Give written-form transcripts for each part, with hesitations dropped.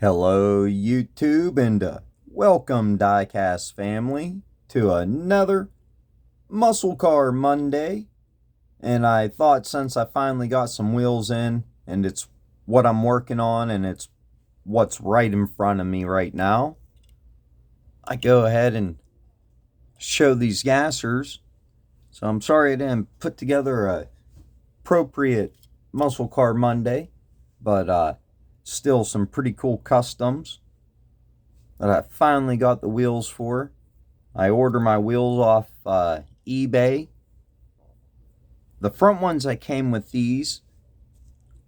Hello, YouTube, and welcome, Diecast family, to another Muscle Car Monday. And I thought since I finally got some wheels in, and it's what I'm working on, and it's what's right in front of me right now, I go ahead and show these gassers. So I'm sorry I didn't put together a appropriate Muscle Car Monday, but still some pretty cool customs that I finally got the wheels for. I order my wheels off eBay. The front ones that came with these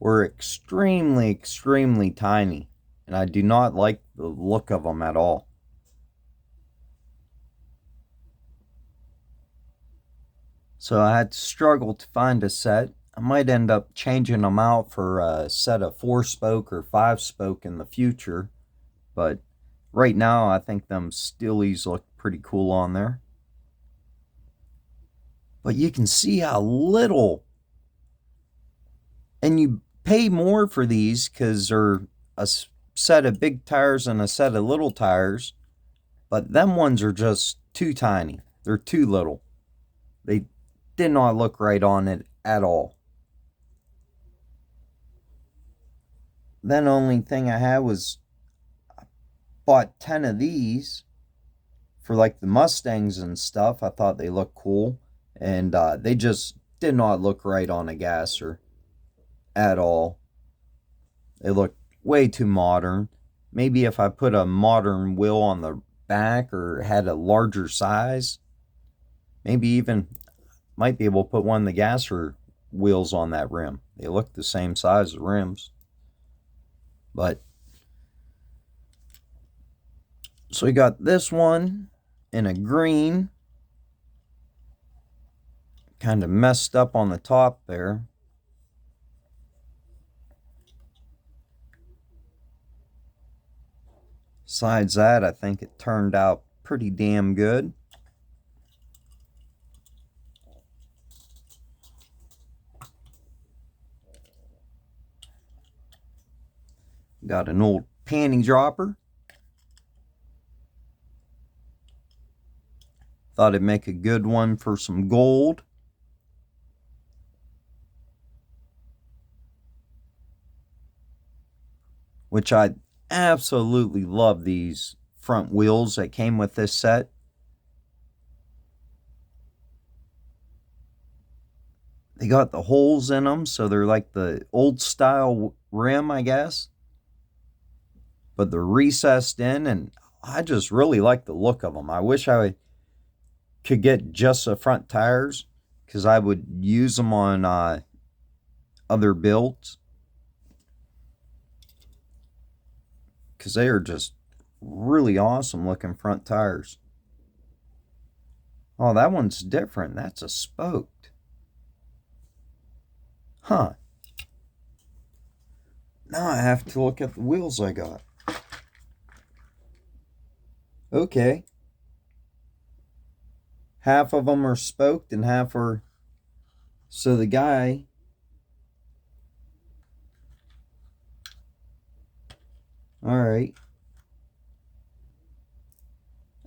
were extremely tiny, and I do not like the look of them at all. So I had to struggle to find a set. I might end up changing them out for a set of 4-spoke or 5-spoke in the future, but right now I think them steelies look pretty cool on there. But you can see how little, and you pay more for these because they're a set of big tires and a set of little tires, but them ones are just too tiny. They're too little. They did not look right on it at all. Then only thing I had was I bought 10 of these for like the Mustangs and stuff. I thought they looked cool, and they just did not look right on a gasser at all. They look way too modern. Maybe if I put a modern wheel on the back or had a larger size, maybe even might be able to put one of the gasser wheels on that rim. They look the same size as rims. But so we got this one in a green, kind of messed up on the top there. Besides that, I think it turned out pretty damn good. Got an old panty dropper. Thought it'd make a good one for some gold. Which I absolutely love these front wheels that came with this set. They got the holes in them, so they're like the old style rim, I guess. But they're recessed in, and I just really like the look of them. I wish I could get just the front tires, because I would use them on other builds. Because they are just really awesome looking front tires. Oh, that one's different. That's a spoked. Huh. Now I have to look at the wheels I got. Okay. Half of them are spoked and half are... So the guy... Alright.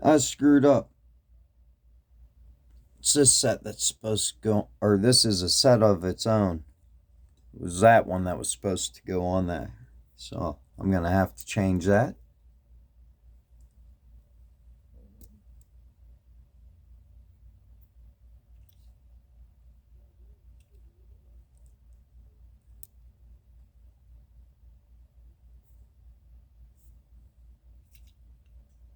I screwed up. It's this set that's supposed to go... Or this is a set of its own. It was that one that was supposed to go on that. So I'm going to have to change that.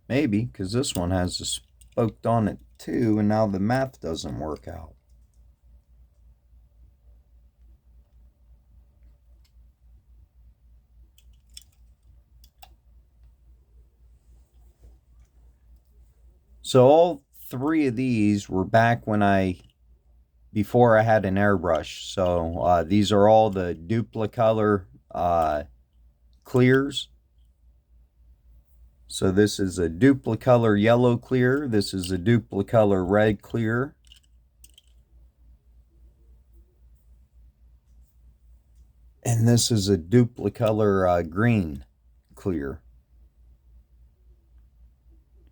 Maybe, because this one has a spoked on it too, and now the math doesn't work out. So all 3 of these were back when before I had an airbrush. So these are all the Duplicolor clears. So this is a Duplicolor yellow clear. This is a Duplicolor red clear. And this is a Duplicolor green clear,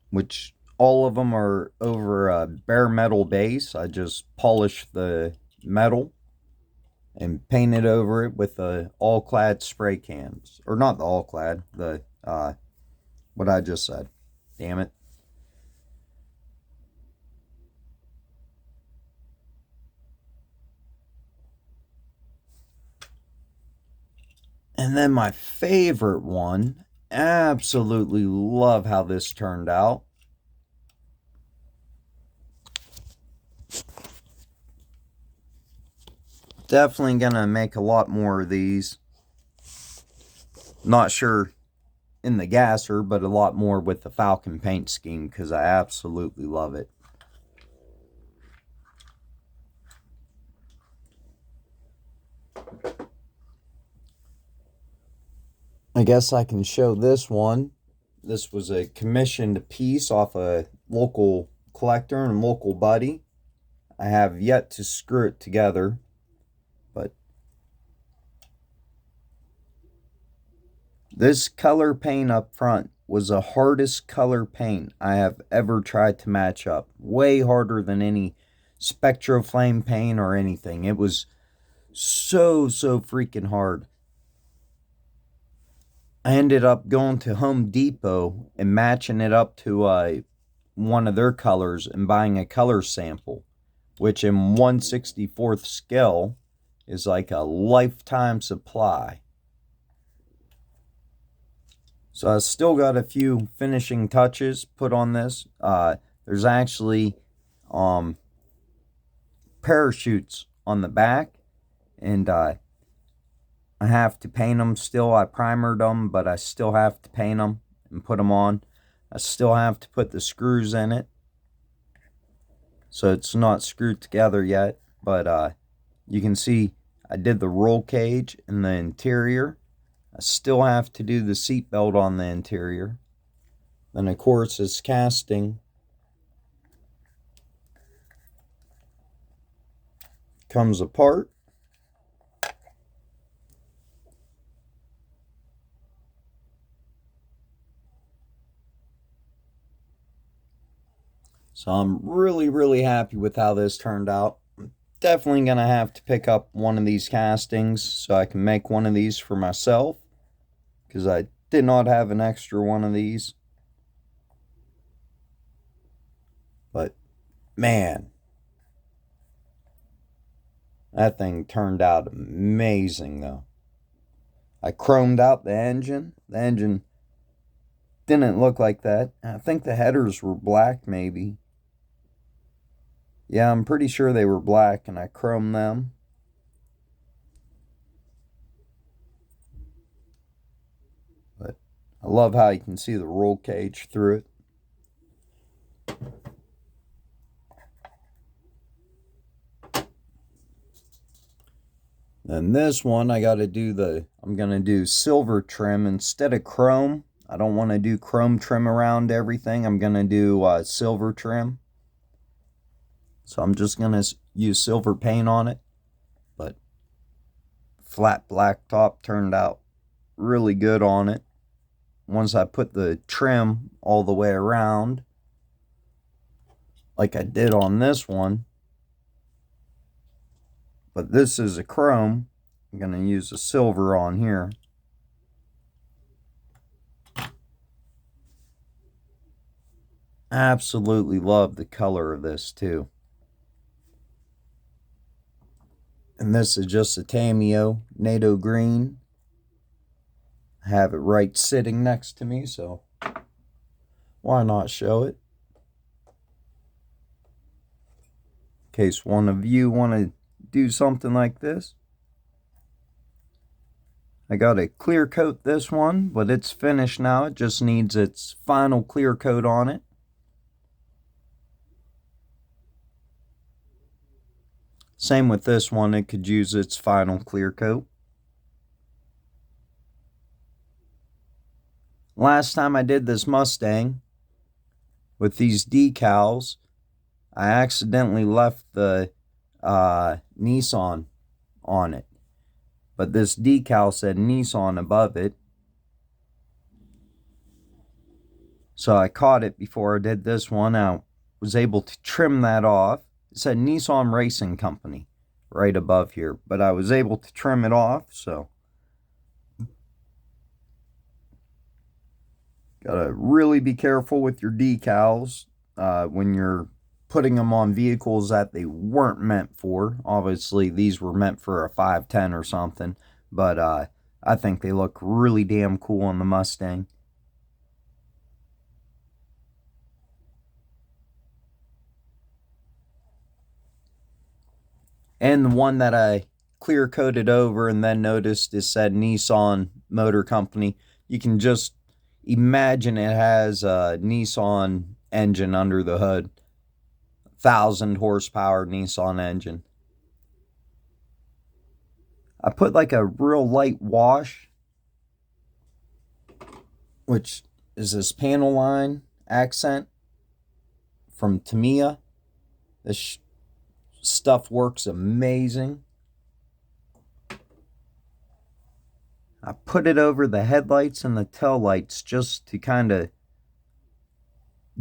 which all of them are over a bare metal base. I just polish the metal and paint it over it with the all-clad spray cans. Or not the all-clad, the, what I just said. Damn it. And then my favorite one, absolutely love how this turned out. Definitely gonna make a lot more of these. Not sure in the gasser, but a lot more with the Falcon paint scheme because I absolutely love it. I guess I can show this one. This was a commissioned piece off a local collector and local buddy. I have yet to screw it together, but this color paint up front was the hardest color paint I have ever tried to match up. Way harder than any Spectroflame paint or anything. It was so freaking hard. I ended up going to Home Depot and matching it up to one of their colors and buying a color sample, which in 1/64th scale is like a lifetime supply. So I still got a few finishing touches put on this. There's actually parachutes on the back, and I have to paint them still. I primered them, but I still have to paint them and put them on. I still have to put the screws in it, so it's not screwed together yet, but you can see I did the roll cage in the interior. I still have to do the seat belt on the interior. Then of course it's casting. Comes apart. So I'm really happy with how this turned out. I'm definitely going to have to pick up one of these castings so I can make one of these for myself, because I did not have an extra one of these. But man, that thing turned out amazing though. I chromed out the engine. The engine didn't look like that. I think the headers were black maybe. Yeah, I'm pretty sure they were black, and I chromed them. But I love how you can see the roll cage through it. Then this one, I'm going to do silver trim instead of chrome. I don't want to do chrome trim around everything. I'm going to do silver trim. So I'm just going to use silver paint on it. But flat black top turned out really good on it. Once I put the trim all the way around, like I did on this one. But this is a chrome. I'm going to use a silver on here. Absolutely love the color of this too. And this is just a Tameo NATO green. I have it right sitting next to me, so why not show it? In case one of you want to do something like this. I got to clear coat this one, but it's finished now. It just needs its final clear coat on it. Same with this one, it could use its final clear coat. Last time I did this Mustang with these decals, I accidentally left the Nissan on it. But this decal said Nissan above it. So I caught it before I did this one. I was able to trim that off. It said Nissan Racing Company right above here, but I was able to trim it off. So gotta really be careful with your decals when you're putting them on vehicles that they weren't meant for. Obviously, these were meant for a 510 or something, but I think they look really damn cool on the Mustang. And the one that I clear coated over and then noticed it said Nissan Motor Company. You can just imagine it has a Nissan engine under the hood. 1,000 horsepower Nissan engine. I put like a real light wash, which is this panel line accent from Tamiya. This stuff works amazing. I put it over the headlights and the tail lights just to kind of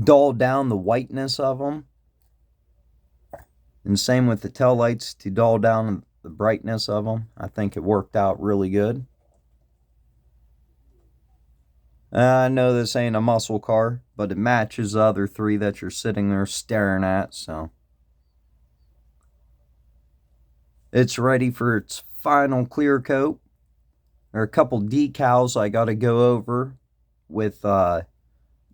dull down the whiteness of them. And same with the tail lights to dull down the brightness of them. I think it worked out really good. I know this ain't a muscle car, but it matches the other three that you're sitting there staring at, so it's ready for its final clear coat. There are a couple decals I got to go over with the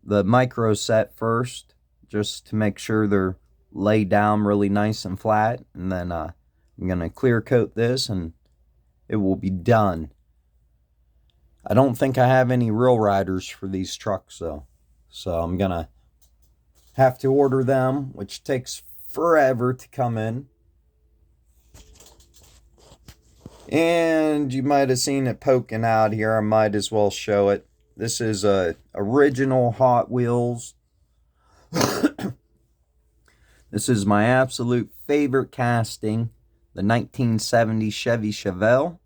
micro set first, just to make sure they're laid down really nice and flat, and then I'm going to clear coat this and it will be done. I don't think I have any real riders for these trucks though, so I'm going to have to order them, which takes forever to come in. And you might have seen it poking out here. I might as well show it. This is a original Hot Wheels. This is my absolute favorite casting, the 1970 Chevy Chevelle.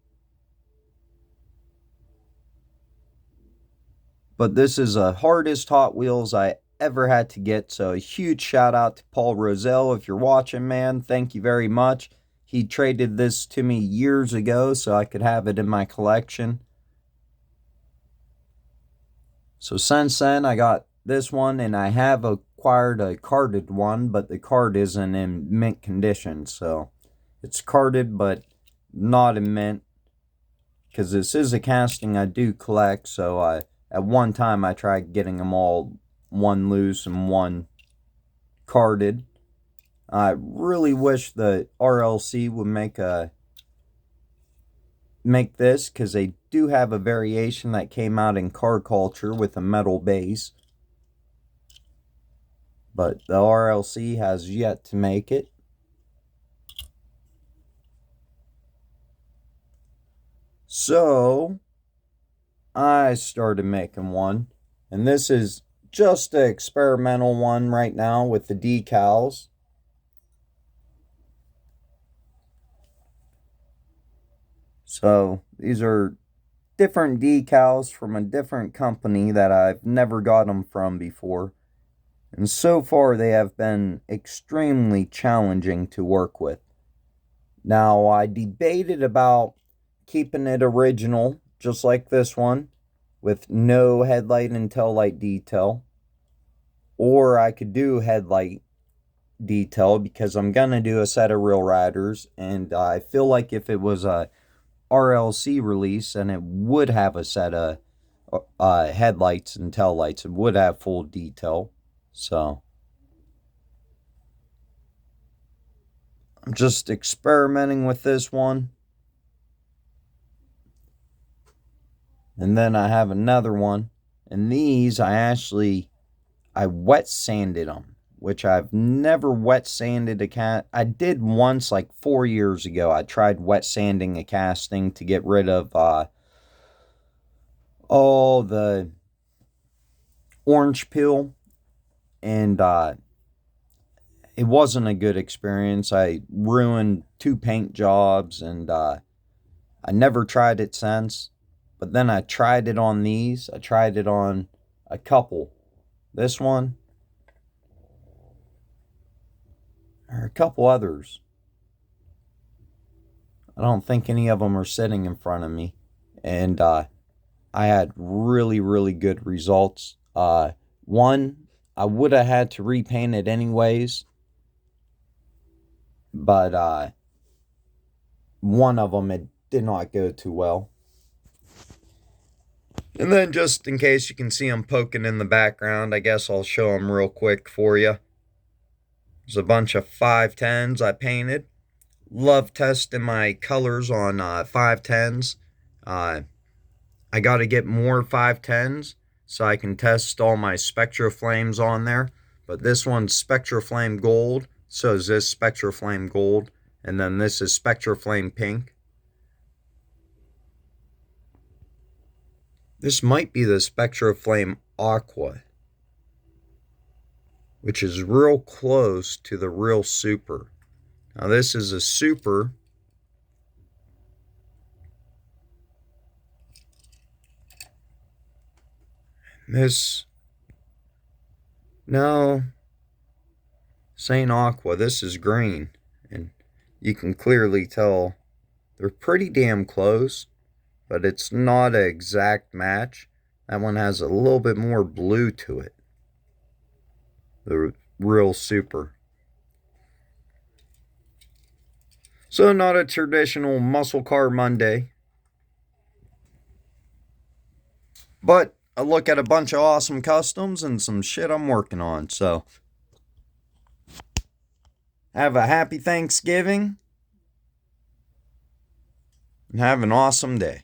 But this is the hardest Hot Wheels I ever had to get, so a huge shout out to Paul Roselle. If you're watching, man, thank you very much. He traded this to me years ago so I could have it in my collection. So since then, I got this one, and I have acquired a carded one, but the card isn't in mint condition. So it's carded, but not in mint, because this is a casting I do collect. So at one time I tried getting them all one loose and one carded. I really wish the RLC would make this, because they do have a variation that came out in car culture with a metal base, but the RLC has yet to make it. So I started making one, and this is just an experimental one right now with the decals. So these are different decals from a different company that I've never got them from before. And so far they have been extremely challenging to work with. Now, I debated about keeping it original, just like this one, with no headlight and tail light detail. Or I could do headlight detail, because I'm going to do a set of real riders. And I feel like if it was a RLC release, and it would have a set of headlights and tail lights, it would have full detail. So I'm just experimenting with this one. And then I have another one. And these I wet sanded them, which I've never wet sanded a cat. I did once like 4 years ago. I tried wet sanding a casting to get rid of all the orange peel, and it wasn't a good experience. I ruined 2 paint jobs, and I never tried it since. But then I tried it on these. I tried it on a couple, this one, or a couple others. I don't think any of them are sitting in front of me. And I had really, really good results. One, I would have had to repaint it anyways, but one of them, it did not go too well. And then just in case you can see them poking in the background, I guess I'll show them real quick for you. There's a bunch of 510s I painted. Love testing my colors on 510s. I got to get more 510s so I can test all my Spectra Flames on there. But this one's Spectra Flame Gold, so is this Spectra Flame Gold, and then this is Spectra Flame Pink. This might be the Spectra Flame Aqua, which is real close to the real Super. Now this is a Super. This ain't aqua, this is green. And you can clearly tell they're pretty damn close, but it's not an exact match. That one has a little bit more blue to it. The real Super. So not a traditional muscle car Monday, but a look at a bunch of awesome customs and some shit I'm working on. So have a happy Thanksgiving and have an awesome day.